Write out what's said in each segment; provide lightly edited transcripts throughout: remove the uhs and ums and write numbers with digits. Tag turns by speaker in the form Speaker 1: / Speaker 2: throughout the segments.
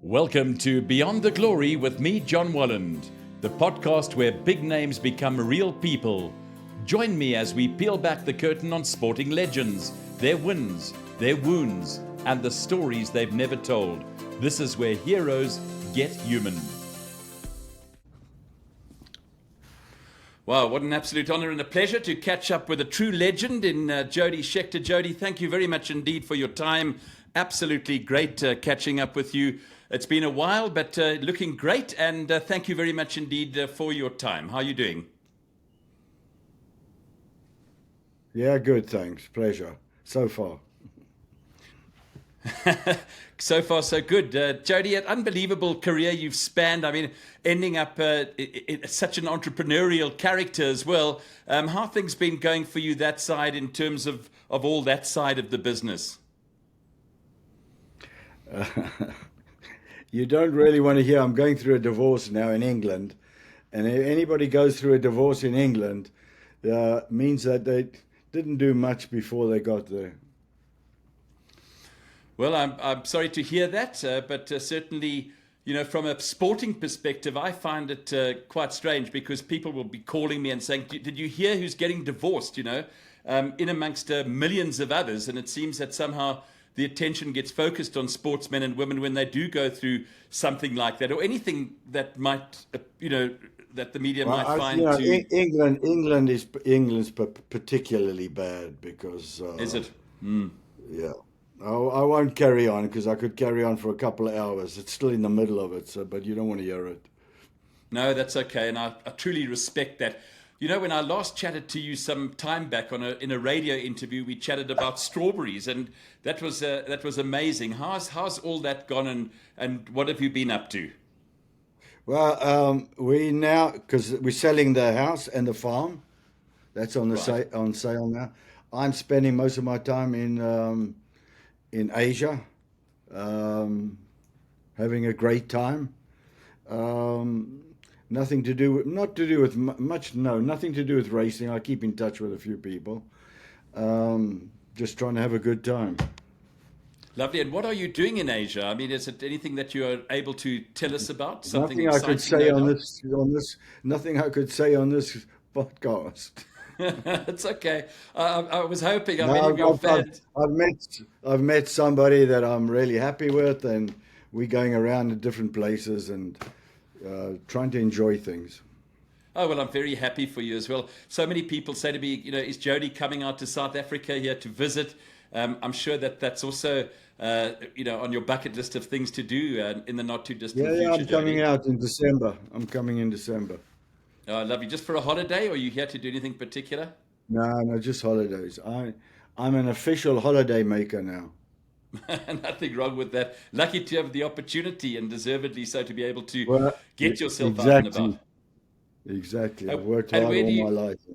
Speaker 1: Welcome to Beyond the Glory with me, John Walland, the podcast where big names become real people. Join me as we peel back the curtain on sporting legends, their wins, their wounds, and the stories they've never told. This is where heroes get human. Wow, what an absolute honor and a pleasure to catch up with a true legend in Jody Scheckter. Jody, thank you very much indeed for your time. Absolutely great catching up with you. It's been a while, but looking great, and thank you very much indeed for your time. How are you doing?
Speaker 2: Yeah, good, thanks. Pleasure. So far.
Speaker 1: So far, so good. Jody, an unbelievable career you've spanned. I mean, ending up such an entrepreneurial character as well. How have things been going for you that side in terms of all that side of the business?
Speaker 2: You don't really want to hear I'm going through a divorce now in England. And if anybody goes through a divorce in England, means that they didn't do much before they got there.
Speaker 1: Well, I'm sorry to hear that, but certainly, you know, from a sporting perspective, I find it quite strange because people will be calling me and saying, "Did you hear who's getting divorced?" You know, in amongst millions of others, and it seems that somehow the attention gets focused on sportsmen and women when they do go through something like that, or anything that might, that the media might find to.
Speaker 2: England's particularly bad because
Speaker 1: Is it?
Speaker 2: yeah. I won't carry on because I could carry on for a couple of hours. It's still in the middle of it, but you don't want to hear it.
Speaker 1: No, that's okay, and I truly respect that. You know, when I last chatted to you some time back in a radio interview, we chatted about strawberries, and that was amazing. How's all that gone, and what have you been up to?
Speaker 2: Well, we now, because we're selling the house and the farm, that's on
Speaker 1: Right.
Speaker 2: on sale now. I'm spending most of my time in Asia, um, having a great time. Um, Nothing to do with, not to do with much, no, nothing to do with racing. I keep in touch with a few people. Just trying to have a good time.
Speaker 1: Lovely. And what are you doing in Asia? I mean, is it anything that you are able to tell us about? Something
Speaker 2: Nothing I could
Speaker 1: exciting,
Speaker 2: say
Speaker 1: no doubt?
Speaker 2: nothing I could say on this podcast.
Speaker 1: It's okay. I was hoping.
Speaker 2: No,
Speaker 1: Many of your fans.
Speaker 2: I've met somebody that I'm really happy with, and we're going around to different places and trying to enjoy things.
Speaker 1: Oh, well, I'm very happy for you as well. So many people say to me, you know, is Jody coming out to South Africa here to visit? I'm sure that that's also, on your bucket list of things to do in the not too distant
Speaker 2: Yeah,
Speaker 1: future,
Speaker 2: I'm coming
Speaker 1: Jody.
Speaker 2: out in December. I'm coming in December.
Speaker 1: Oh, lovely. Just for a holiday, or are you here to do anything particular?
Speaker 2: No, no, just holidays. I'm an official holiday maker now.
Speaker 1: Nothing wrong with that. Lucky to have the opportunity, and deservedly so, to be able to
Speaker 2: Well,
Speaker 1: get yourself out and about.
Speaker 2: exactly, exactly. I've
Speaker 1: Uh,
Speaker 2: worked
Speaker 1: And
Speaker 2: hard
Speaker 1: where do
Speaker 2: all
Speaker 1: you
Speaker 2: my life. Yeah.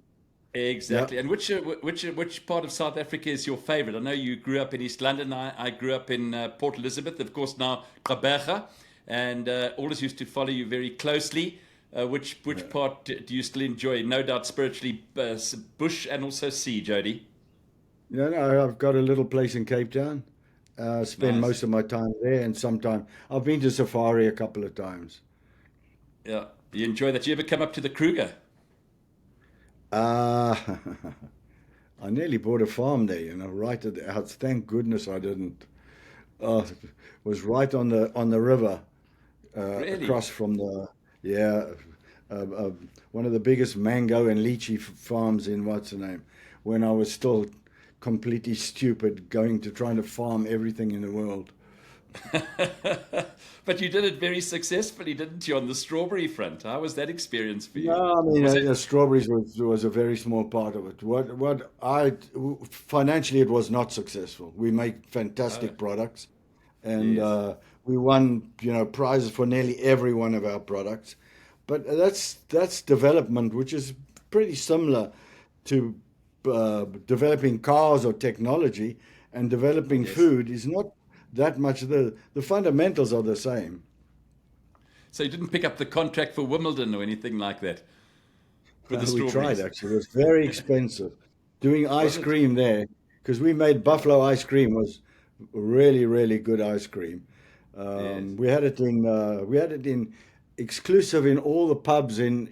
Speaker 1: exactly? And which part of South Africa is your favorite? I know you grew up in East London. I grew up in Port Elizabeth, of course. Now Gqeberha, and always used to follow you very closely. Which part do you still enjoy? No doubt spiritually, bush and also sea, Jody.
Speaker 2: No, no, I've got a little place in Cape Town. Spend
Speaker 1: Nice.
Speaker 2: most of my time there, and sometime I've been to safari a couple of times.
Speaker 1: Yeah, you enjoy that. You ever come up to the Kruger?
Speaker 2: Uh, I nearly bought a farm there, right at the house. Thank goodness I didn't. It was right on the river,
Speaker 1: Really?
Speaker 2: across from the yeah, uh, uh, one of the biggest mango and lychee farms in what's the name. When I was still completely stupid, going to trying to farm everything in the world.
Speaker 1: But you did it very successfully, didn't you, on the strawberry front? How was that experience for you?
Speaker 2: No, I mean,
Speaker 1: Was it?
Speaker 2: strawberries was a very small part of it. Financially, it was not successful. We make
Speaker 1: Oh,
Speaker 2: fantastic products, and
Speaker 1: yes,
Speaker 2: we won, prizes for nearly every one of our products. But that's development, which is pretty similar to developing cars or technology, and developing
Speaker 1: yes.
Speaker 2: food is not that much. The fundamentals are the same.
Speaker 1: So you didn't pick up the contract for Wimbledon or anything like that with the
Speaker 2: We tried
Speaker 1: strawberries,
Speaker 2: actually. It was very expensive. Doing
Speaker 1: was
Speaker 2: ice
Speaker 1: it?
Speaker 2: cream there, because we made
Speaker 1: Yeah.
Speaker 2: buffalo ice cream was really, really good ice cream.
Speaker 1: Yes.
Speaker 2: We had it in exclusive in all the pubs in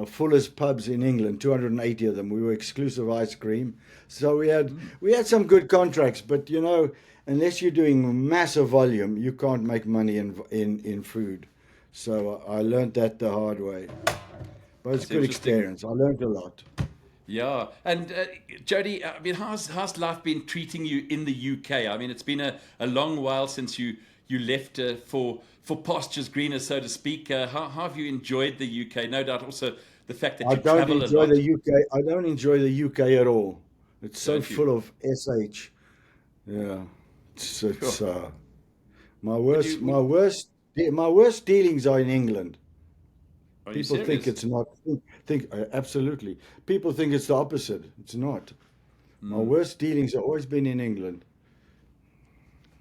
Speaker 2: Fuller's pubs in England, 280 of them. We were exclusive ice cream. So we had some good contracts, but you know, unless you're doing massive volume, you can't make money in food. So I learned that the hard way. But it's
Speaker 1: That's
Speaker 2: a good
Speaker 1: interesting.
Speaker 2: experience. I learned a lot.
Speaker 1: Yeah, and Jody, I mean, how's life been treating you in the UK? I mean, it's been a long while since you left for pastures greener, so to speak. How have you enjoyed the UK? No doubt, also the fact that
Speaker 2: I
Speaker 1: you
Speaker 2: don't
Speaker 1: travel a
Speaker 2: enjoy the
Speaker 1: lot,
Speaker 2: UK. I don't enjoy the UK at all. It's so
Speaker 1: don't you?
Speaker 2: full of sh. Yeah, it's
Speaker 1: Sure.
Speaker 2: my
Speaker 1: Would
Speaker 2: worst
Speaker 1: you?
Speaker 2: my worst dealings are in England.
Speaker 1: Are you
Speaker 2: People think
Speaker 1: serious?
Speaker 2: it's not. Absolutely. People think it's the opposite. It's not. My
Speaker 1: Hmm.
Speaker 2: worst dealings have always been in England.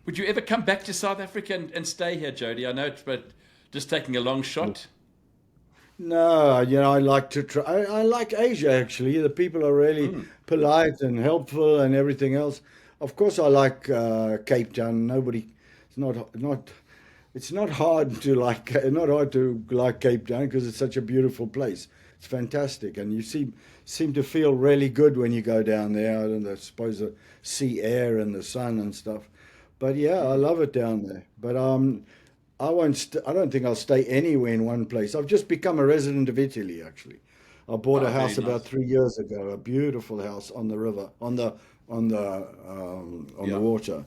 Speaker 1: Would you ever come back to South Africa and stay here, Jody? I know it's but just taking a long shot.
Speaker 2: No, you know, I like to try. I like Asia actually. The people are really
Speaker 1: Mm.
Speaker 2: polite and helpful and everything else. Of course, I like Cape Town. Nobody, it's not, it's not hard to like, not hard to like Cape Town because it's such a beautiful place. It's fantastic, and you seem to feel really good when you go down there. And I suppose the sea air and the sun and stuff. But yeah, I love it down there. But I won't. I don't think I'll stay anywhere in one place. I've just become a resident of Italy. Actually, I bought a
Speaker 1: Oh, very
Speaker 2: house about
Speaker 1: nice.
Speaker 2: 3 years ago. A beautiful house on the river, on the
Speaker 1: Yeah.
Speaker 2: water,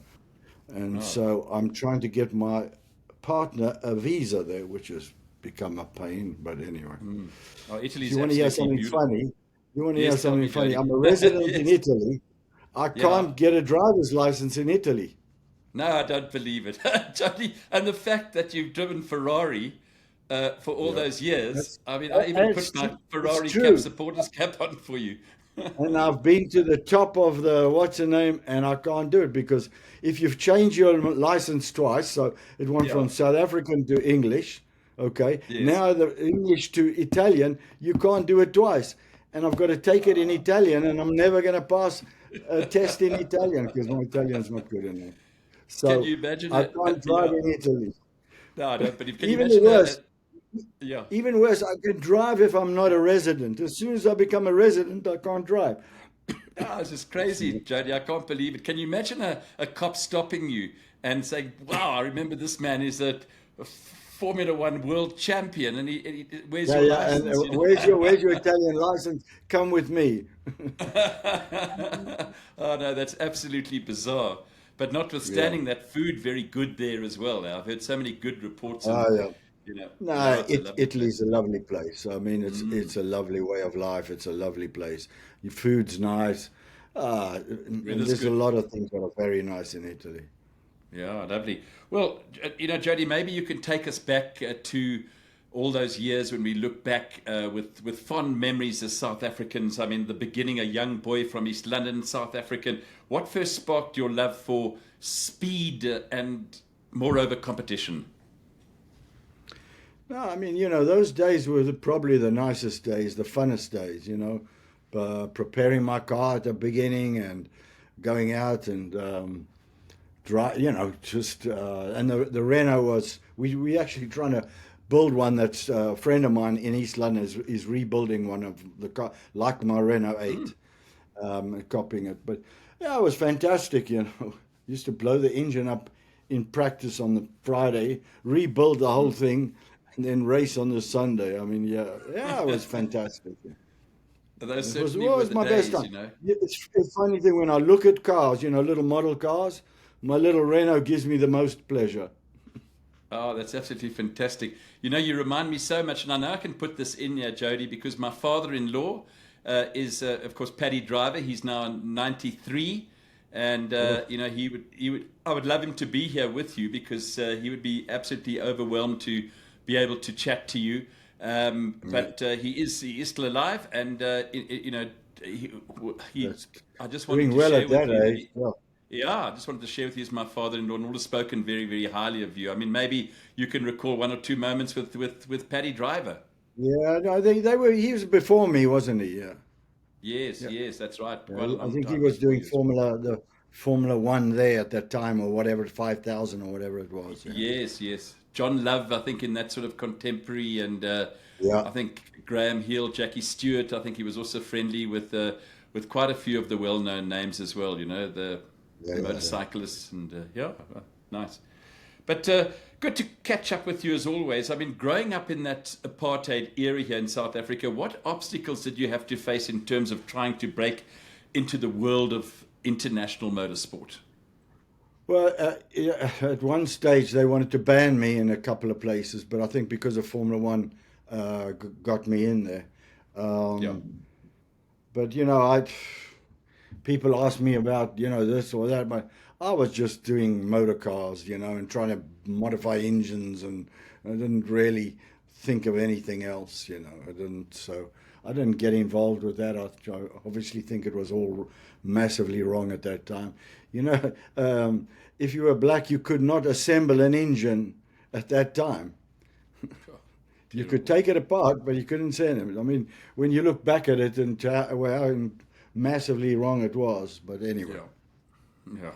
Speaker 2: and
Speaker 1: Oh.
Speaker 2: so I'm trying to get my partner a visa there, which has become a pain. But anyway,
Speaker 1: Mm. Oh,
Speaker 2: if
Speaker 1: Italy's
Speaker 2: you want to hear
Speaker 1: absolutely
Speaker 2: something
Speaker 1: beautiful.
Speaker 2: funny, you want to hear
Speaker 1: Yes, tell
Speaker 2: something
Speaker 1: me,
Speaker 2: funny.
Speaker 1: Jody.
Speaker 2: I'm a resident in
Speaker 1: Yes.
Speaker 2: Italy. I
Speaker 1: Yeah.
Speaker 2: can't get a driver's license in Italy.
Speaker 1: No, I don't believe it. Jody, and the fact that you've driven Ferrari for all
Speaker 2: Yeah,
Speaker 1: those years,
Speaker 2: that's
Speaker 1: I mean, I even
Speaker 2: it's
Speaker 1: put my
Speaker 2: it's
Speaker 1: Ferrari cap
Speaker 2: true.
Speaker 1: supporters cap on for you.
Speaker 2: And I've been to the top of the what's the name, and I can't do it because if you've changed your license twice, so it went
Speaker 1: Yeah.
Speaker 2: from South African to English, okay,
Speaker 1: Yes.
Speaker 2: now the English to Italian, you can't do it twice. And I've got to take it in Italian, and I'm never going to pass a test in Italian because my Italian's not good enough.
Speaker 1: Can
Speaker 2: So
Speaker 1: you imagine
Speaker 2: I can't drive
Speaker 1: yeah.
Speaker 2: in Italy.
Speaker 1: No, I don't believe. Can you
Speaker 2: Even
Speaker 1: imagine
Speaker 2: worse,
Speaker 1: yeah.
Speaker 2: even worse, I can drive if I'm not a resident. As soon as I become a resident, I can't drive.
Speaker 1: Ah, this is crazy, Jody. I can't believe it. Can you imagine a cop stopping you and saying, "Wow, I remember this man is a Formula One world champion, and where's
Speaker 2: Yeah,
Speaker 1: your
Speaker 2: yeah. And
Speaker 1: license?"
Speaker 2: where's your Italian license? Come with me.
Speaker 1: Oh no, that's absolutely bizarre. But
Speaker 2: Yeah.
Speaker 1: notwithstanding that, food very good there as well. I've heard so many good reports, and
Speaker 2: Oh, yeah.
Speaker 1: yeah,
Speaker 2: No,
Speaker 1: it's a lovely place.
Speaker 2: Italy's a lovely place. I mean,
Speaker 1: Mm,
Speaker 2: it's a lovely way of life. It's a lovely place. Your food's nice. And
Speaker 1: weather's
Speaker 2: there's a
Speaker 1: good.
Speaker 2: lot of things that are very nice in Italy.
Speaker 1: Yeah, lovely. Well, Jody, maybe you can take us back to all those years when we look back with fond memories as South Africans. I mean, the beginning, a young boy from East London, South African. What first sparked your love for speed and, moreover, competition?
Speaker 2: No, I mean, those days were probably the nicest days, the funnest days, preparing my car at the beginning and going out and just and the Renault was we actually trying to build one that's a friend of mine in East London is rebuilding one of the car like my Renault 8, copying it. But yeah, it was fantastic. Used to blow the engine up in practice on the Friday, rebuild the whole thing, and then race on the Sunday. I mean, yeah, yeah, it was fantastic. Yeah.
Speaker 1: Those
Speaker 2: It was
Speaker 1: certainly were
Speaker 2: always
Speaker 1: the
Speaker 2: my best
Speaker 1: days,
Speaker 2: time. Yeah, it's a funny thing when I look at cars, little model cars, my little Renault gives me the most pleasure.
Speaker 1: Oh, that's absolutely fantastic. You remind me so much, and I know I can put this in here, Jody, because my father-in-law is, of course, Paddy Driver. He's now 93, and
Speaker 2: Oh,
Speaker 1: I would love him to be here with you because he would be absolutely overwhelmed to be able to chat to you.
Speaker 2: yeah,
Speaker 1: But he is still alive, and he, he
Speaker 2: that's
Speaker 1: I just wanted
Speaker 2: doing
Speaker 1: to
Speaker 2: well
Speaker 1: share
Speaker 2: at
Speaker 1: with
Speaker 2: that
Speaker 1: you that
Speaker 2: age.
Speaker 1: he
Speaker 2: Well,
Speaker 1: yeah, I just wanted to share with you as my father-in-law and all have spoken very, very highly of you. I mean, maybe you can recall one or two moments with Paddy Driver.
Speaker 2: yeah, no, they were. He was before me, wasn't he? Yeah,
Speaker 1: Yes,
Speaker 2: yeah,
Speaker 1: yes, that's right.
Speaker 2: yeah.
Speaker 1: Quite a
Speaker 2: I
Speaker 1: long
Speaker 2: think he
Speaker 1: time
Speaker 2: was
Speaker 1: before
Speaker 2: doing
Speaker 1: you as well.
Speaker 2: Formula One there at that time, or whatever, 5,000 or whatever it was. Yeah.
Speaker 1: Yes, yes. John Love, I think, in that sort of contemporary, and
Speaker 2: Yeah.
Speaker 1: I think Graham Hill, Jackie Stewart. I think he was also friendly with quite a few of the well-known names as well. You know,
Speaker 2: Yeah.
Speaker 1: the
Speaker 2: Yeah. Yeah.
Speaker 1: motorcyclists, and yeah, nice. But good to catch up with you as always. I mean, growing up in that apartheid era here in South Africa, what obstacles did you have to face in terms of trying to break into the world of international motorsport?
Speaker 2: Well, yeah, at one stage they wanted to ban me in a couple of places, but I think because of Formula One, got me in there.
Speaker 1: Yeah.
Speaker 2: But people ask me about this or that, but I was just doing motor cars, and trying to modify engines, and I didn't really think of anything else. I didn't get involved with that. I obviously think it was all massively wrong at that time. You know, if you were black, you could not assemble an engine at that time. You could take it apart, but you couldn't send it. I mean, when you look back at it and how massively wrong it was. But anyway,
Speaker 1: Yeah. Yeah.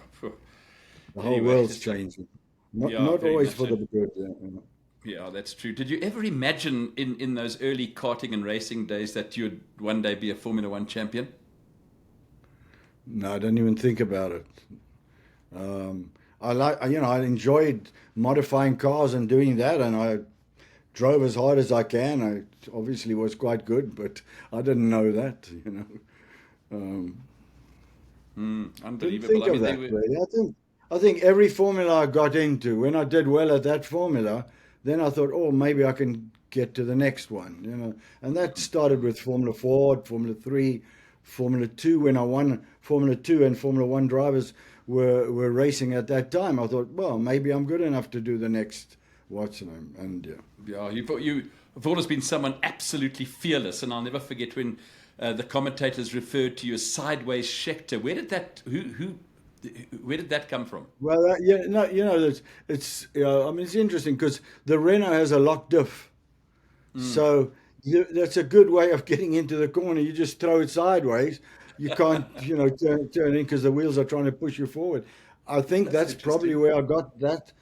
Speaker 2: the whole
Speaker 1: Anyway,
Speaker 2: world's
Speaker 1: just a,
Speaker 2: changing. Not
Speaker 1: yeah,
Speaker 2: not
Speaker 1: very
Speaker 2: always
Speaker 1: much
Speaker 2: for
Speaker 1: so.
Speaker 2: the good. Yeah.
Speaker 1: Yeah, that's true. Did you ever imagine in those early karting and racing days that you'd one day be a Formula One champion?
Speaker 2: No, I didn't even think about it. Um, I enjoyed modifying cars and doing that, and I drove as hard as I can. I obviously was quite good, but I didn't know that. Um, didn't
Speaker 1: Unbelievable.
Speaker 2: think
Speaker 1: I
Speaker 2: of
Speaker 1: mean, they
Speaker 2: that
Speaker 1: were.
Speaker 2: really. I think every formula I got into, when I did well at that formula, then I thought, oh, maybe I can get to the next one. And that started with Formula Ford, Formula Three, Formula Two. When I won Formula Two and Formula One drivers were racing at that time, I thought, well, maybe I'm good enough to do the next what's the name, and yeah.
Speaker 1: Yeah, you've always been someone absolutely fearless, and I'll never forget when the commentators referred to you as Sideways Scheckter. Where did that come from?
Speaker 2: Well, yeah, no, I mean, it's interesting because the Renault has a lock diff, so that's a good way of getting into the corner. You just throw it sideways. You can't, turn in because the wheels are trying to push you forward. I think
Speaker 1: That's
Speaker 2: that's probably
Speaker 1: interesting.
Speaker 2: where I got that,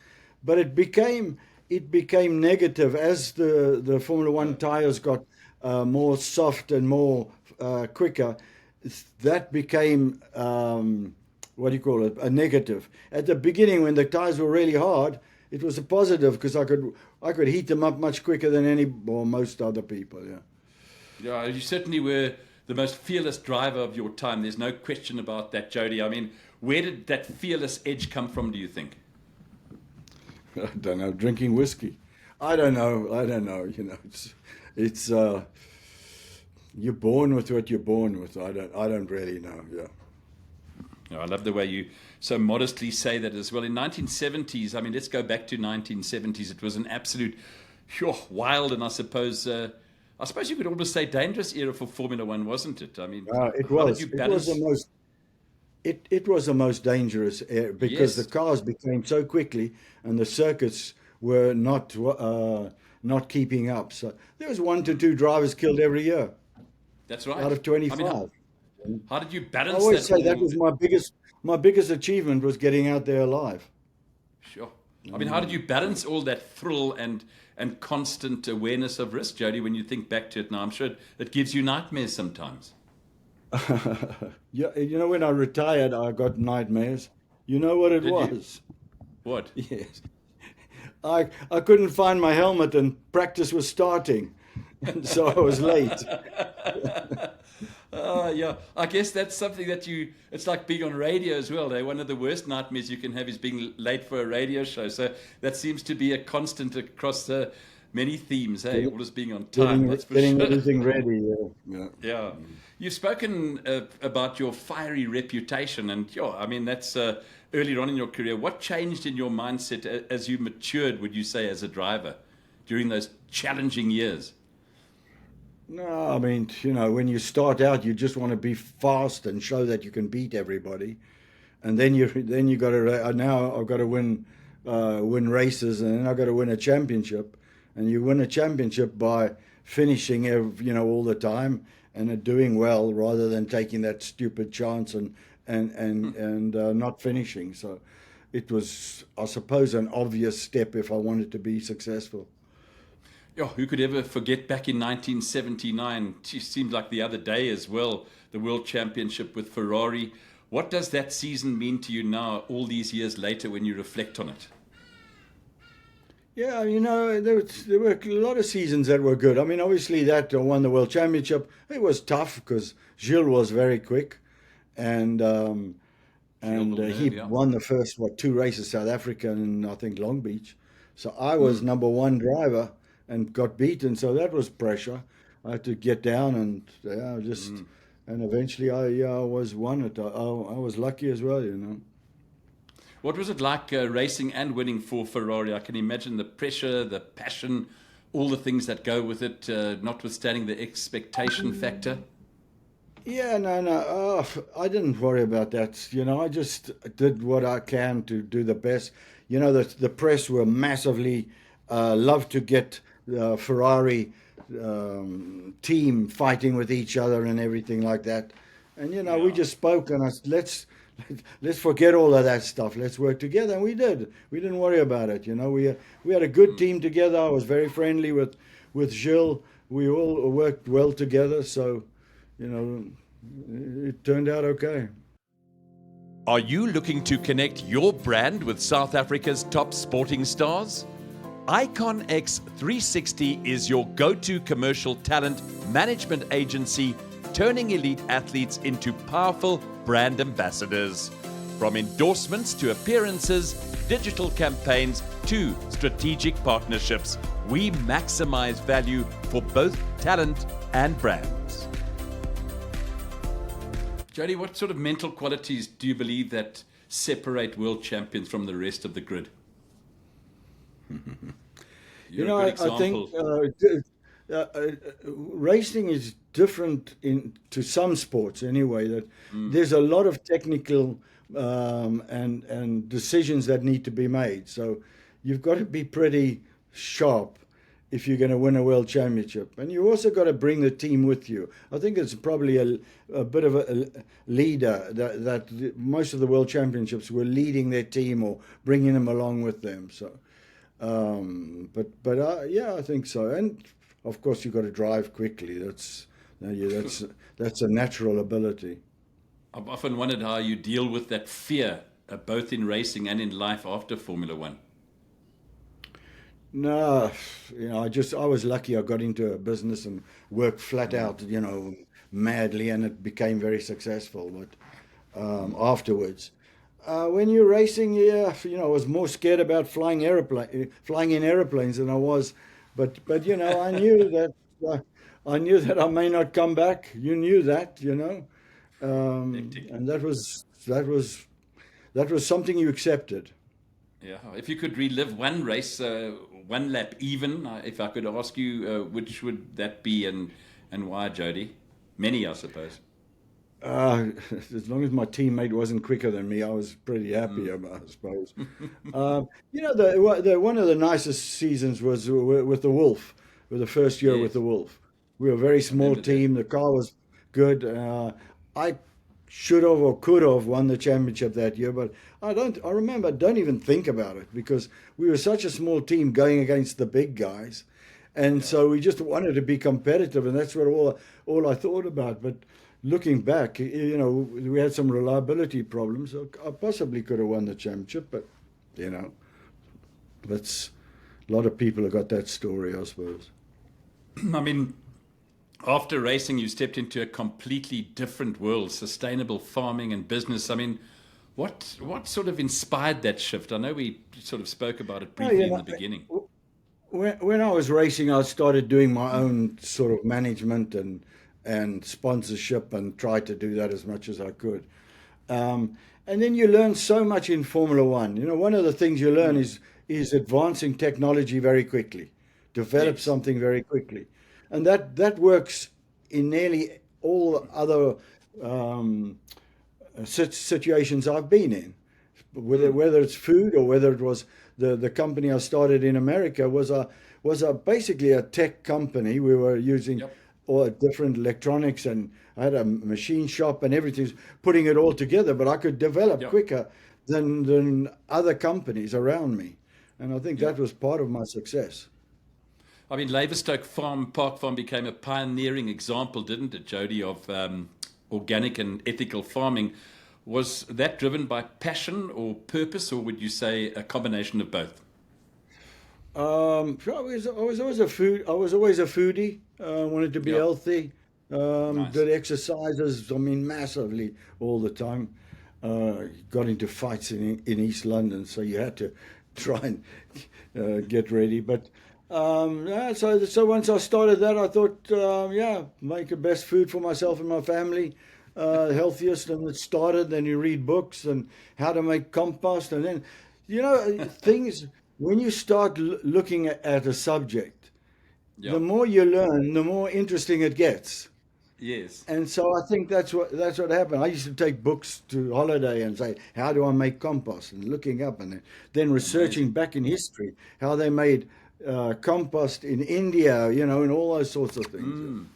Speaker 2: but it became negative as the Formula One
Speaker 1: Yeah,
Speaker 2: tires got more soft and more quicker. That became what do you call it? A negative. At the beginning, when the tires were really hard, it was a positive because I could heat them up much quicker than any or most other people. Yeah.
Speaker 1: yeah, you certainly were the most fearless driver of your time. There's no question about that, Jody. I mean, where did that fearless edge come from, do you think?
Speaker 2: I don't know. Drinking whiskey. I don't know. I don't know. It's you're born with what you're born with. I don't really know. Yeah.
Speaker 1: No, I love the way you so modestly say that as well. In 1970s, I mean, let's go back to 1970s. It was an absolute wild, and I suppose you could almost say dangerous era for Formula One, wasn't it? I mean,
Speaker 2: It
Speaker 1: how did you
Speaker 2: was. It was the
Speaker 1: balance?
Speaker 2: most. It was the most dangerous because the
Speaker 1: Yes,
Speaker 2: cars became so quickly and the circuits were not keeping up. So there was one to two drivers killed every year
Speaker 1: that's
Speaker 2: out
Speaker 1: right.
Speaker 2: of
Speaker 1: I mean,
Speaker 2: 25.
Speaker 1: how did you
Speaker 2: I
Speaker 1: balance
Speaker 2: always
Speaker 1: that
Speaker 2: say that
Speaker 1: all?
Speaker 2: was my biggest achievement was getting out there alive.
Speaker 1: Sure. I mean, how did you balance all that thrill and constant awareness of risk, Jody, when you think back to it now? I'm sure it gives you nightmares sometimes.
Speaker 2: Yeah, when I retired, I got nightmares. You know what it
Speaker 1: Did you?
Speaker 2: was?
Speaker 1: What?
Speaker 2: Yes. I couldn't find my helmet and practice was starting. And so I was late.
Speaker 1: Yeah, I guess that's something that it's like being on radio as well. One of the worst nightmares you can have is being late for a radio show. So that seems to be a constant across many themes, hey,
Speaker 2: Getting
Speaker 1: always being on time,
Speaker 2: getting
Speaker 1: that's for
Speaker 2: getting
Speaker 1: sure.
Speaker 2: everything ready. Yeah.
Speaker 1: Yeah. You've spoken about your fiery reputation, and I mean, that's earlier on in your career. What changed in your mindset as you matured, would you say, as a driver during those challenging years?
Speaker 2: No, I mean, when you start out, you just want to be fast and show that you can beat everybody, and then you got to now I've got to win races, and then I've got to win a championship, and you win a championship by finishing all the time and doing well rather than taking that stupid chance and not finishing. So it was, I suppose, an obvious step if I wanted to be successful.
Speaker 1: Yeah, who could ever forget back in 1979? It seemed like the other day as well, the World Championship with Ferrari. What does that season mean to you now, all these years later, when you reflect on it?
Speaker 2: Yeah, there were a lot of seasons that were good. I mean, obviously that won the World Championship. It was tough because Gilles was very quick, and he
Speaker 1: Yeah.
Speaker 2: won the first two races, South Africa and I think Long Beach. So I was number one driver and got beaten. So that was pressure. I had to get down and and eventually I was won it. I was lucky as well.
Speaker 1: What was it like racing and winning for Ferrari? I can imagine the pressure, the passion, all the things that go with it, notwithstanding the expectation factor.
Speaker 2: Yeah, no. I didn't worry about that. I just did what I can to do the best. The press were massively loved to get the Ferrari team fighting with each other and everything like that. And we just spoke and I said, let's forget all of that stuff. Let's work together, and we did. We didn't worry about it. We had a good team together. I was very friendly with Gilles. We all worked well together. So. It turned out okay.
Speaker 3: Are you looking to connect your brand with South Africa's top sporting stars? Icon X 360 is your go-to commercial talent management agency, turning elite athletes into powerful brand ambassadors. From endorsements to appearances, digital campaigns to strategic partnerships, we maximize value for both talent and brands.
Speaker 1: Jody, what sort of mental qualities do you believe that separate world champions from the rest of the grid?
Speaker 2: I think racing is different to some sports anyway. That there's a lot of technical and decisions that need to be made. So you've got to be pretty sharp if you're going to win a world championship. And you also got to bring the team with you. I think it's probably a bit of a leader that most of the world championships were leading their team or bringing them along with them. So, yeah, I think so. And of course, you've got to drive quickly. That's a natural ability.
Speaker 1: I've often wondered how you deal with that fear, both in racing and in life after Formula One.
Speaker 2: No, I was lucky. I got into a business and worked flat out, madly, and it became very successful. But afterwards, when you're racing, I was more scared about flying in airplanes than I was. But I knew that I may not come back. You knew that, and that was something you accepted.
Speaker 1: Yeah, if you could relive one race, one lap even, if I could ask you, which would that be and why, Jody? Many, I suppose.
Speaker 2: As long as my teammate wasn't quicker than me, I was pretty happy, I suppose. One of the nicest seasons was with the Wolf, with the first year with the Wolf. We were a very small team. The car was good. I should have or could have won the championship that year, but I don't even think about it because we were such a small team going against the big guys. And so we just wanted to be competitive, and that's what all I thought about. But looking back, we had some reliability problems. I possibly could have won the championship, but, that's a lot of people have got that story, I suppose.
Speaker 1: I mean, after racing, you stepped into a completely different world, sustainable farming and business. I mean, what sort of inspired that shift? I know we sort of spoke about it briefly in the beginning.
Speaker 2: When I was racing, I started doing my own sort of management and sponsorship and tried to do that as much as I could. And then you learn so much in Formula One. One of the things you learn is advancing technology very quickly, develop something very quickly. And that works in nearly all other situations I've been in, whether it's food or whether it was the company I started in America was basically a tech company. We were using or different electronics, and I had a machine shop and everything, putting it all together. But I could develop
Speaker 1: Yeah.
Speaker 2: quicker than other companies around me, and I think
Speaker 1: Yeah.
Speaker 2: that was part of my success.
Speaker 1: I mean, Laverstoke Park Farm became a pioneering example, didn't it, Jody, of organic and ethical farming. Was that driven by passion or purpose, or would you say a combination of both?
Speaker 2: I was always a food. I was always a foodie. Wanted to be
Speaker 1: Yeah,
Speaker 2: healthy.
Speaker 1: nice.
Speaker 2: Did exercises. I mean, massively all the time. Got into fights in East London, so you had to try and get ready. But yeah, so once I started that, I thought, yeah, make the best food for myself and my family, healthiest. And it started. Then you read books and how to make compost, and then things. When you start looking at a subject,
Speaker 1: Yeah.
Speaker 2: the more you learn, the more interesting it gets.
Speaker 1: Yes.
Speaker 2: And so I think that's what happened. I used to take books to holiday and say, how do I make compost? And looking up and then researching
Speaker 1: Amazing.
Speaker 2: back in history how they made compost in India, and all those sorts of things.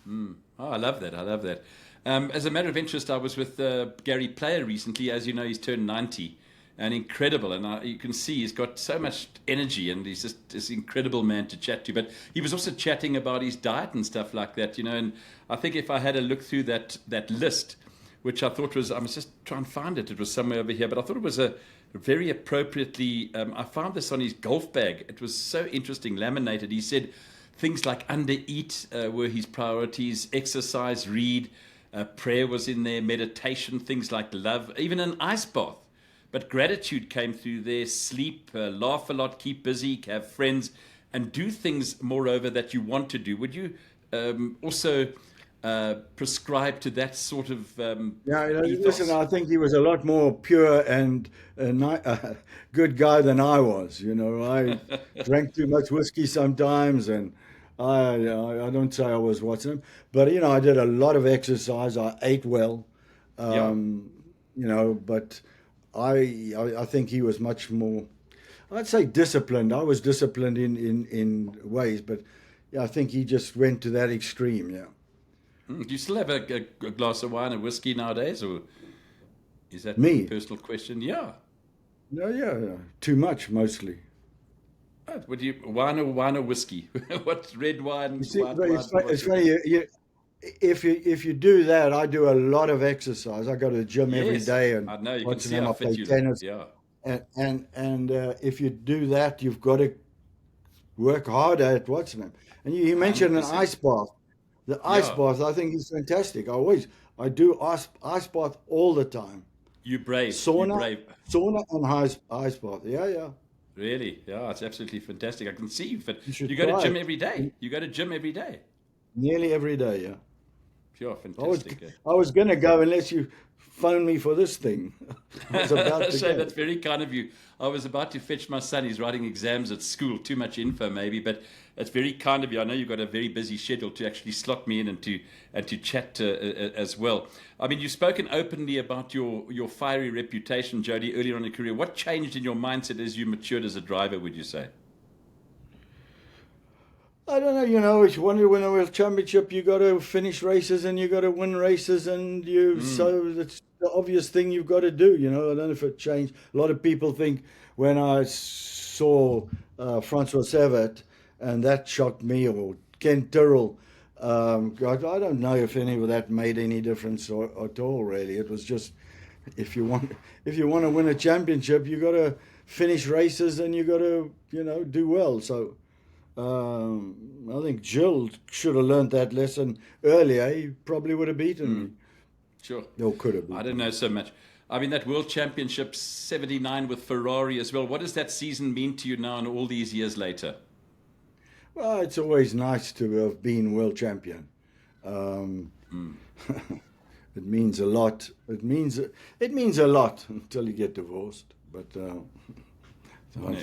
Speaker 1: Oh, I love that. I love that. As a matter of interest, I was with Gary Player recently. As you know, he's turned 90 and incredible. And you can see he's got so much energy and he's just this incredible man to chat to. But he was also chatting about his diet and stuff like that, And I think if I had a look through that list, which I thought was, I must just try and find it. It was somewhere over here, but I thought it was a very appropriately, I found this on his golf bag. It was so interesting, laminated. He said things like undereat were his priorities, exercise, read, prayer was in there, meditation, things like love, even an ice bath. But gratitude came through there, sleep, laugh a lot, keep busy, have friends, and do things, moreover, that you want to do. Would you also prescribe to that sort of
Speaker 2: Yeah, listen,
Speaker 1: ethos?
Speaker 2: I think he was a lot more pure and good guy than I was. I drank too much whiskey sometimes, and I don't say I was watching him, but I did a lot of exercise. I ate well,
Speaker 1: Yeah.
Speaker 2: um, but I think he was much more. I'd say disciplined. I was disciplined in ways, but yeah, I think he just went to that extreme. Yeah,
Speaker 1: Do you still have a glass of wine and whiskey nowadays, or is that a
Speaker 2: me.
Speaker 1: personal question? Yeah.
Speaker 2: No, yeah, too much mostly.
Speaker 1: Would you wine or whiskey? What's red
Speaker 2: You
Speaker 1: wine,
Speaker 2: see,
Speaker 1: white
Speaker 2: but
Speaker 1: wine?
Speaker 2: it's
Speaker 1: What's your
Speaker 2: funny.
Speaker 1: thing?
Speaker 2: If you do that, I do a lot of exercise. I go to the gym every
Speaker 1: Yes,
Speaker 2: day, and
Speaker 1: I know. You can
Speaker 2: once in
Speaker 1: see
Speaker 2: them
Speaker 1: how
Speaker 2: I
Speaker 1: fit
Speaker 2: play
Speaker 1: you look.
Speaker 2: tennis.
Speaker 1: Yeah.
Speaker 2: And if you do that, you've got to work harder at what's name. And you mentioned an
Speaker 1: 100%.
Speaker 2: ice bath. The ice
Speaker 1: Yeah.
Speaker 2: bath, I think, is fantastic. I do ice bath all the time.
Speaker 1: You brave. You
Speaker 2: Sauna,
Speaker 1: brave.
Speaker 2: sauna and ice bath. Yeah, yeah.
Speaker 1: Really? Yeah, it's absolutely fantastic. I can see you fit.
Speaker 2: You
Speaker 1: You
Speaker 2: should
Speaker 1: go to
Speaker 2: try
Speaker 1: gym
Speaker 2: it.
Speaker 1: every day. You go to gym every day.
Speaker 2: Nearly every day. Yeah.
Speaker 1: Pure
Speaker 2: I was
Speaker 1: fantastic.
Speaker 2: I was gonna go unless you phone me for this thing. I was about to
Speaker 1: Shane,
Speaker 2: go.
Speaker 1: that's very kind of you. I was about to fetch my son. He's writing exams at school. Too much info, maybe, but it's very kind of you. I know you've got a very busy schedule to actually slot me in and to chat as well. I mean, you've spoken openly about your fiery reputation, Jody, earlier on in your career. What changed in your mindset as you matured as a driver, would you say?
Speaker 2: I don't know, if you want to win a world championship, you got to finish races and you got to win races, and so that's the obvious thing you've got to do. I don't know if it changed. A lot of people think when I saw Francois Savat, and that shocked me, or Ken Tyrrell. I don't know if any of that made any difference at all. Really, it was just if you want to win a championship, you got to finish races and you got to do well. So. I think Jill should have learned that lesson earlier. He probably would have beaten me.
Speaker 1: Sure.
Speaker 2: Or could have
Speaker 1: I
Speaker 2: beaten
Speaker 1: don't
Speaker 2: me.
Speaker 1: know so much. I mean, that World Championship 79 with Ferrari as well. What does that season mean to you now and all these years later?
Speaker 2: Well, it's always nice to have been world champion. Um, it means a lot. It means a lot until you get divorced. But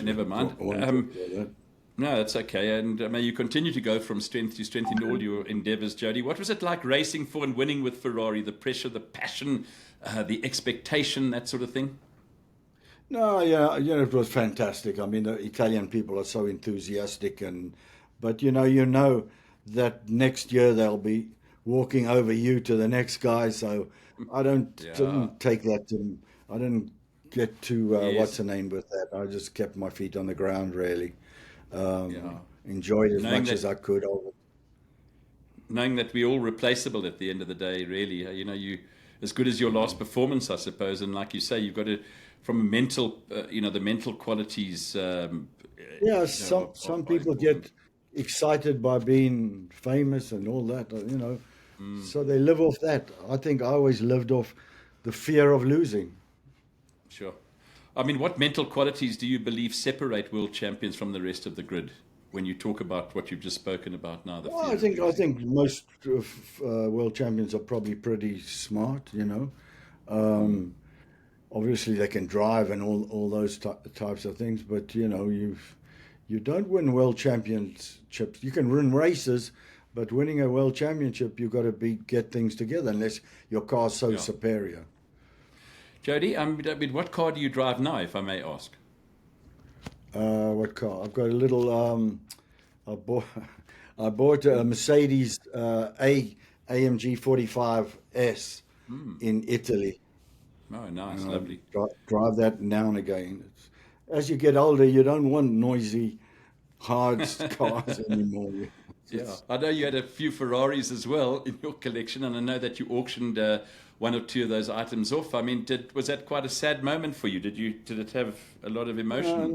Speaker 1: Never
Speaker 2: I
Speaker 1: mind.
Speaker 2: want to talk about that.
Speaker 1: No, that's okay. And may you continue to go from strength to strength in all your endeavors, Jody. What was it like racing for and winning with Ferrari? The pressure, the passion, the expectation, that sort of thing?
Speaker 2: No, yeah, it was fantastic. I mean, the Italian people are so enthusiastic, but that next year they'll be walking over you to the next guy. So I didn't take that to. I didn't get to what's
Speaker 1: Yes.
Speaker 2: the name with that. I just kept my feet on the ground, really.
Speaker 1: Yeah.
Speaker 2: Enjoyed as
Speaker 1: Knowing
Speaker 2: much as
Speaker 1: that
Speaker 2: I could of it.
Speaker 1: knowing that we're all replaceable at the end of the day, really. You as good as your last performance, I suppose. And like you say, you've got to, from a mental, the mental qualities,
Speaker 2: Yeah,
Speaker 1: are
Speaker 2: some
Speaker 1: are
Speaker 2: people
Speaker 1: important.
Speaker 2: get excited by being famous and all that. So they live off that. I think I always lived off the fear of losing.
Speaker 1: Sure. I mean, what mental qualities do you believe separate world champions from the rest of the grid when you talk about what you've just spoken about now, the
Speaker 2: Well,
Speaker 1: fear of
Speaker 2: I
Speaker 1: losing?
Speaker 2: think most world champions are probably pretty smart.
Speaker 1: Mm,
Speaker 2: Obviously, they can drive and all those types of things, but you don't win world championships. You can win races, but winning a world championship, you've got to get things together unless your car's so
Speaker 1: yeah.
Speaker 2: superior.
Speaker 1: Jody, I mean, what car do you drive now, if I may ask?
Speaker 2: What car? I've got a little. I bought I bought a Mercedes AMG 45S in Italy.
Speaker 1: Oh, nice,
Speaker 2: And I
Speaker 1: lovely.
Speaker 2: drive that now and again. As you get older, you don't want noisy, hard cars anymore.
Speaker 1: Yeah,
Speaker 2: It's,
Speaker 1: I know you had a few Ferraris as well in your collection, and I know that you auctioned one or two of those items off. I mean, was that quite a sad moment for you? Did it have a lot of
Speaker 2: no,
Speaker 1: emotion?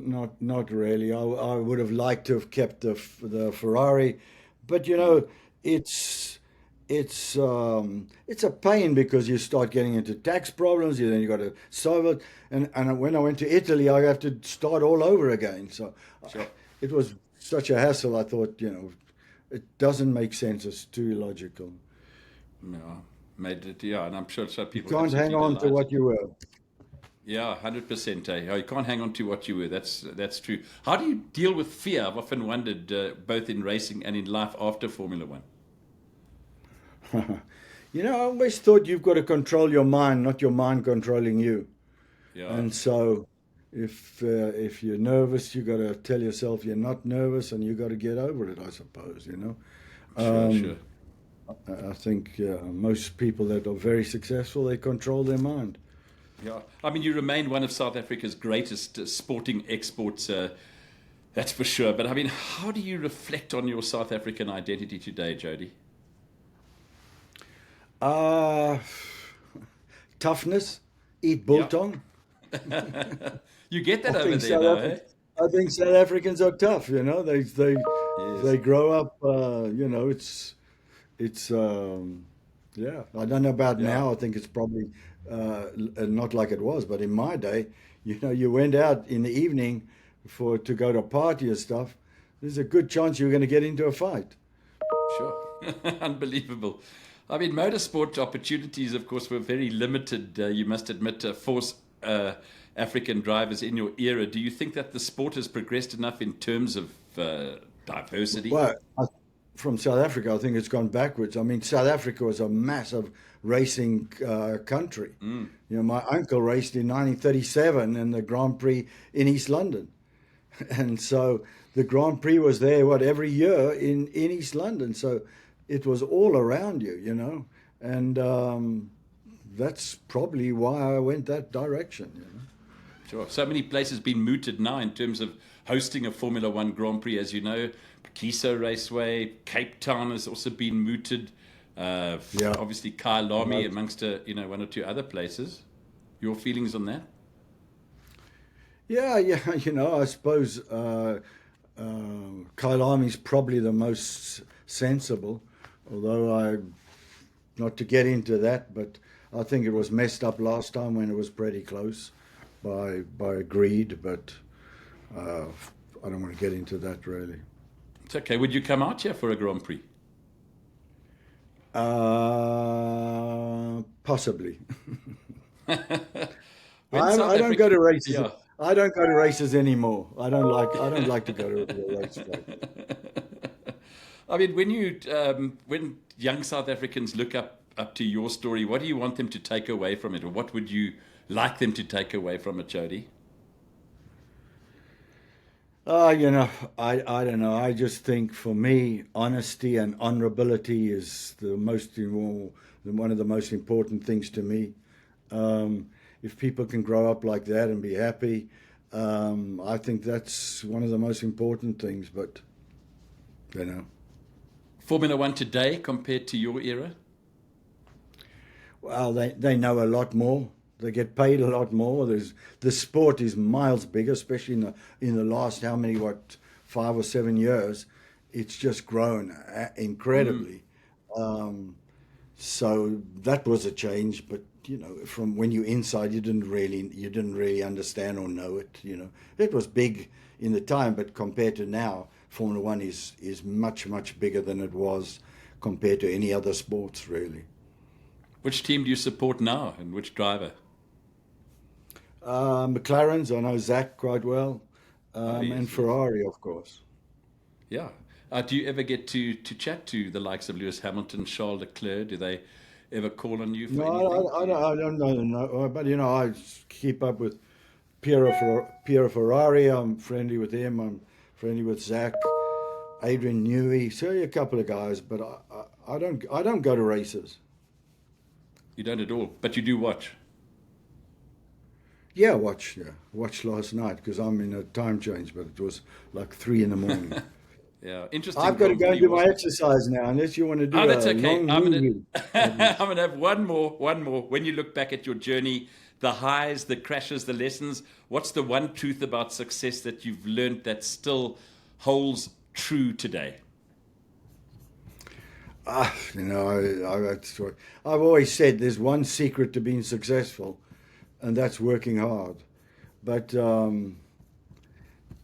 Speaker 2: no, not really. I would have liked to have kept the Ferrari, but
Speaker 1: Mm,
Speaker 2: it's it's a pain because you start getting into tax problems. Then you got to solve it, and when I went to Italy, I have to start all over again. So
Speaker 1: sure.
Speaker 2: it was such a hassle. I thought, it doesn't make sense. It's too illogical.
Speaker 1: Yeah, made it. Yeah, and I'm sure some
Speaker 2: You
Speaker 1: people
Speaker 2: can't hang
Speaker 1: absolutely
Speaker 2: on to
Speaker 1: delighted.
Speaker 2: what you were.
Speaker 1: Yeah, 100%. Oh, you can't hang on to what you were. That's true. How do you deal with fear? I've often wondered, both in racing and in life after Formula One.
Speaker 2: I always thought you've got to control your mind, not your mind controlling you.
Speaker 1: Yeah,
Speaker 2: And so, if you're nervous, you got to tell yourself you're not nervous, and you got to get over it. I suppose.
Speaker 1: sure,
Speaker 2: Um,
Speaker 1: sure.
Speaker 2: I think most people that are very successful, they control their mind.
Speaker 1: Yeah, I mean, you remain one of South Africa's greatest sporting exports. That's for sure. But I mean, how do you reflect on your South African identity today, Jody?
Speaker 2: Uh, Toughness, eat
Speaker 1: Yeah,
Speaker 2: biltong.
Speaker 1: you get
Speaker 2: I
Speaker 1: that over
Speaker 2: think
Speaker 1: there
Speaker 2: South
Speaker 1: now, eh?
Speaker 2: Africa. I think South Africans are tough. They
Speaker 1: Yes.
Speaker 2: grow up. It's yeah. I don't know about
Speaker 1: Yeah.
Speaker 2: now. I think it's probably not like it was. But in my day, you went out in the evening to go to a party and stuff. There's a good chance you were going to get into a fight.
Speaker 1: Sure. Unbelievable. I mean, motorsport opportunities, of course, were very limited, you must admit, for African drivers in your era. Do you think that the sport has progressed enough in terms of diversity?
Speaker 2: Well, from South Africa, I think it's gone backwards. I mean, South Africa was a massive racing country. My uncle raced in 1937 in the Grand Prix in East London. And so the Grand Prix was there, every year in East London. So it was all around you. And that's probably why I went that direction.
Speaker 1: Sure. So many places been mooted now in terms of hosting a Formula One Grand Prix, as you know. Kiso Raceway, Cape Town has also been mooted.
Speaker 2: Yeah.
Speaker 1: Obviously, Kyalami,
Speaker 2: Right.
Speaker 1: amongst one or two other places. Your feelings on that?
Speaker 2: Yeah, yeah. I suppose Kailami's probably the most sensible, although not to get into that, but I think it was messed up last time when it was pretty close by greed, but uh, I don't want to get into that really.
Speaker 1: It's okay. Would you come out here for a Grand Prix?
Speaker 2: Possibly.
Speaker 1: When South
Speaker 2: I don't go
Speaker 1: Africa,
Speaker 2: to races.
Speaker 1: yeah.
Speaker 2: I don't go to races anymore. I don't like to go to the racetrack.
Speaker 1: I mean, when young South Africans look up to your story, what do you want them to take away from it, or what would you like them to take away from it, Jody?
Speaker 2: You know, I don't know. I just think for me, honesty and honorability is one of the most important things to me. If people can grow up like that and be happy, I think that's one of the most important things. But you know,
Speaker 1: Formula One today compared to your era?
Speaker 2: well, they know a lot more. They get paid a lot more. The sport is miles bigger, especially in the last how many 5 or 7 years. It's just grown incredibly. So that was a change. But you know, from when you're inside, you didn't really understand or know it. You know, it was big in the time, but compared to now, Formula One is much bigger than it was compared to any other sports, really.
Speaker 1: Which team do you support now and which driver?
Speaker 2: McLaren's, I know Zach quite well,
Speaker 1: Oh, yes,
Speaker 2: and
Speaker 1: yes.
Speaker 2: Ferrari, of course.
Speaker 1: Yeah. Do you ever get to chat to the likes of Lewis Hamilton, Charles Leclerc? Do they ever call on you for
Speaker 2: No,
Speaker 1: anything? Do you?
Speaker 2: I don't know, no, but you know, I keep up with Piero Ferrari. I'm friendly with him. I'm friendly with Zach, Adrian Newey. So a couple of guys, but I don't go to races.
Speaker 1: You don't at all, but you do watch.
Speaker 2: Yeah, watch last night because I'm in a time change, but it was like 3 in the morning.
Speaker 1: Yeah, interesting
Speaker 2: I've got to
Speaker 1: Grand
Speaker 2: go and
Speaker 1: Prix,
Speaker 2: do my
Speaker 1: wasn't it?
Speaker 2: exercise now, unless you want to
Speaker 1: Oh,
Speaker 2: do
Speaker 1: that's
Speaker 2: a
Speaker 1: okay.
Speaker 2: long
Speaker 1: I'm gonna
Speaker 2: movie.
Speaker 1: I'm gonna have one more. When you look back at your journey, the highs, the crashes, the lessons, what's the one truth about success that you've learned that still holds true today?
Speaker 2: You know, I've always said there's one secret to being successful, and that's working hard. But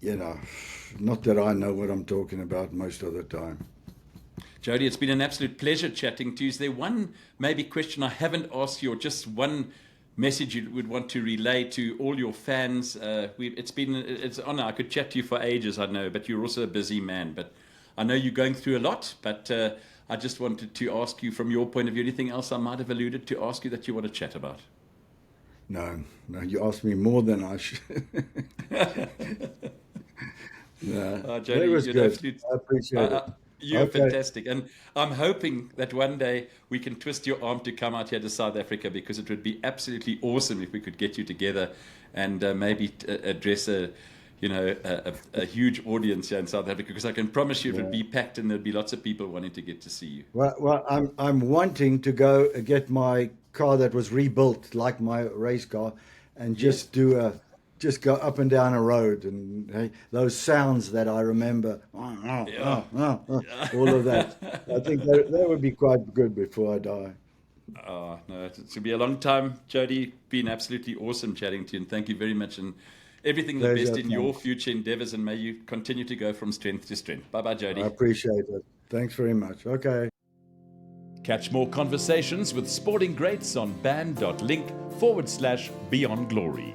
Speaker 2: you know, not that I know what I'm talking about most of the time.
Speaker 1: Jody, it's been an absolute pleasure chatting to you. Is there one maybe question I haven't asked you, or just one message you would want to relay to all your fans? It's an honor. I could chat to you for ages, I know, but you're also a busy man. But I know you're going through a lot. But I just wanted to ask you, from your point of view, anything else I might have alluded to ask you that you want to chat about?
Speaker 2: No, no, you asked me more than I should. No, that
Speaker 1: Jody,
Speaker 2: was
Speaker 1: you're an
Speaker 2: good.
Speaker 1: absolute.
Speaker 2: I appreciate it.
Speaker 1: You're
Speaker 2: Okay.
Speaker 1: fantastic, and I'm hoping that one day we can twist your arm to come out here to South Africa, because it would be absolutely awesome if we could get you together and maybe address a huge audience here in South Africa. Because I can promise you it would
Speaker 2: Yeah.
Speaker 1: be packed, and there'd be lots of people wanting to get to see you.
Speaker 2: Well, I'm wanting to go get my car that was rebuilt, like my race car, and
Speaker 1: Yes.
Speaker 2: just go up and down a road, and hey, those sounds that I remember,
Speaker 1: Yeah.
Speaker 2: all of that. I think that would be quite good before I die.
Speaker 1: No, it's going to be a long time, Jody. Been absolutely awesome chatting to you, and thank you very much. And everything the best
Speaker 2: Pleasure,
Speaker 1: in your
Speaker 2: thanks.
Speaker 1: future endeavors, and may you continue to go from strength to strength. Bye bye,
Speaker 2: I
Speaker 1: Jody.
Speaker 2: appreciate it. Thanks very much. Okay.
Speaker 3: Catch more conversations with sporting greats on band.link/beyond glory.